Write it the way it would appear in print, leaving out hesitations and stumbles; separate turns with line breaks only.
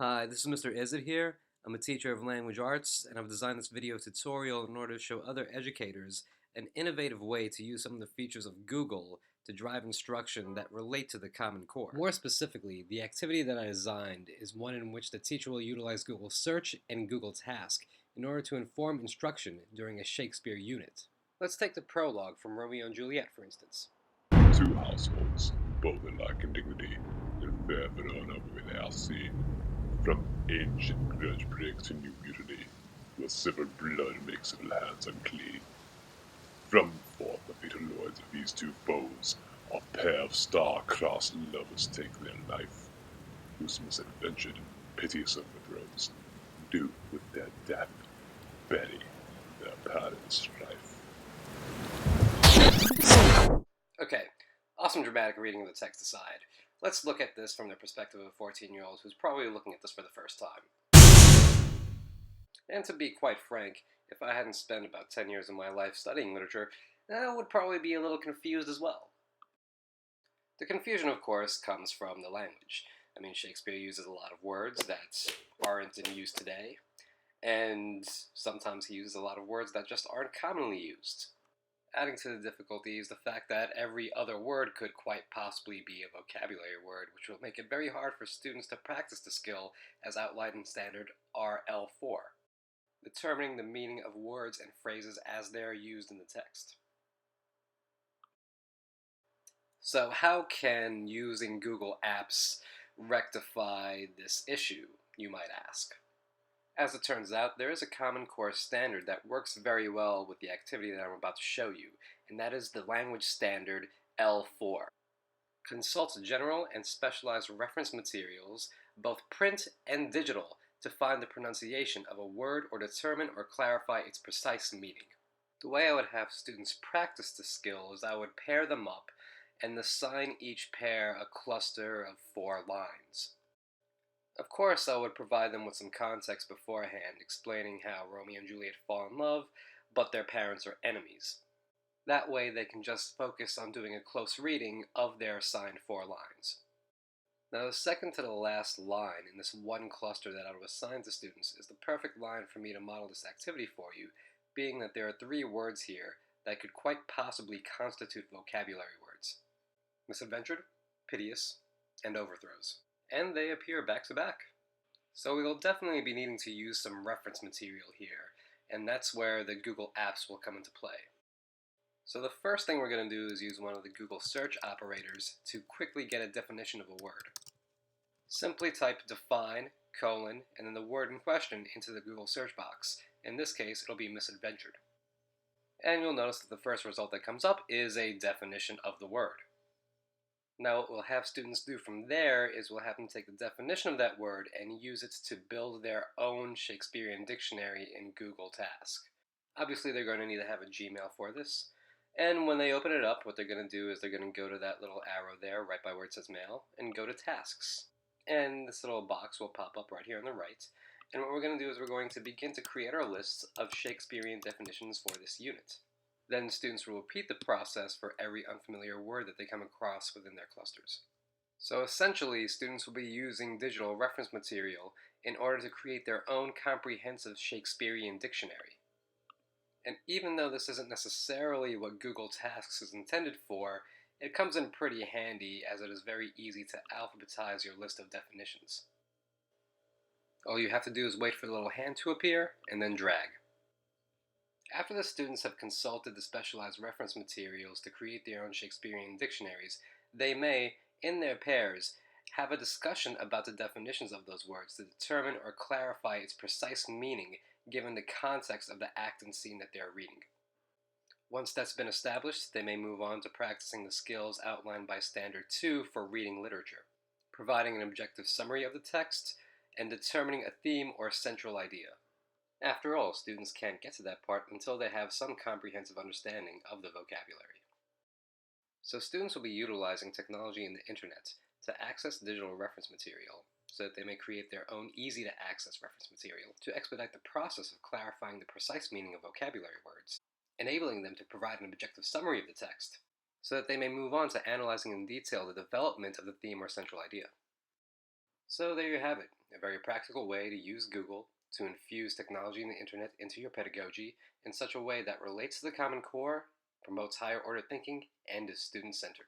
Hi, this is Mr. Izzet here. I'm a teacher of language arts, and I've designed this video tutorial in order to show other educators an innovative way to use some of the features of Google to drive instruction that relate to the Common Core. More specifically, the activity that I designed is one in which the teacher will utilize Google Search and Google Task in order to inform instruction during a Shakespeare unit. Let's take the prologue from Romeo and Juliet, for instance.
Two households, both alike in dignity, and fair but honor where they are seen. From ancient grudge break to new mutiny, where civil blood makes all hands unclean. From forth the fatal lords of these two foes, a pair of star-crossed lovers take their life, whose misadventured, piteous overthrows do with their death bury their parents' strife.
Okay, awesome dramatic reading of the text aside, let's look at this from the perspective of a 14-year-old who's probably looking at this for the first time. And to be quite frank, if I hadn't spent about 10 years of my life studying literature, I would probably be a little confused as well. The confusion, of course, comes from the language. I mean, Shakespeare uses a lot of words that aren't in use today, and sometimes he uses a lot of words that just aren't commonly used. Adding to the difficulty is the fact that every other word could quite possibly be a vocabulary word, which will make it very hard for students to practice the skill as outlined in standard RL4, determining the meaning of words and phrases as they are used in the text. So how can using Google Apps rectify this issue, you might ask? As it turns out, there is a Common Core standard that works very well with the activity that I'm about to show you, and that is the language standard L4. Consults general and specialized reference materials, both print and digital, to find the pronunciation of a word or determine or clarify its precise meaning. The way I would have students practice the skill is I would pair them up and assign each pair a cluster of 4 lines. Of course, I would provide them with some context beforehand, explaining how Romeo and Juliet fall in love, but their parents are enemies. That way they can just focus on doing a close reading of their assigned 4 lines. Now the second to the last line in this one cluster that I would assign to students is the perfect line for me to model this activity for you, being that there are 3 words here that could quite possibly constitute vocabulary words: misadventured, piteous, and overthrows. And they appear back to back. So we will definitely be needing to use some reference material here, and that's where the Google Apps will come into play. So the first thing we're going to do is use one of the Google search operators to quickly get a definition of a word. Simply type define, colon, and then the word in question into the Google search box. In this case, it'll be misadventured. And you'll notice that the first result that comes up is a definition of the word. Now what we'll have students do from there is we'll have them take the definition of that word and use it to build their own Shakespearean dictionary in Google Task. Obviously they're going to need to have a Gmail for this, and when they open it up, what they're going to do is they're going to go to that little arrow there right by where it says Mail and go to Tasks. And this little box will pop up right here on the right, and what we're going to do is we're going to begin to create our lists of Shakespearean definitions for this unit. Then students will repeat the process for every unfamiliar word that they come across within their clusters. So essentially, students will be using digital reference material in order to create their own comprehensive Shakespearean dictionary. And even though this isn't necessarily what Google Tasks is intended for, it comes in pretty handy as it is very easy to alphabetize your list of definitions. All you have to do is wait for the little hand to appear and then drag. After the students have consulted the specialized reference materials to create their own Shakespearean dictionaries, they may, in their pairs, have a discussion about the definitions of those words to determine or clarify its precise meaning given the context of the act and scene that they are reading. Once that's been established, they may move on to practicing the skills outlined by Standard 2 for reading literature, providing an objective summary of the text, and determining a theme or central idea. After all, students can't get to that part until they have some comprehensive understanding of the vocabulary. So students will be utilizing technology and the internet to access digital reference material so that they may create their own easy-to-access reference material to expedite the process of clarifying the precise meaning of vocabulary words, enabling them to provide an objective summary of the text so that they may move on to analyzing in detail the development of the theme or central idea. So there you have it. a very practical way to use Google to infuse technology and the internet into your pedagogy in such a way that relates to the Common Core, promotes higher order thinking, and is student centered.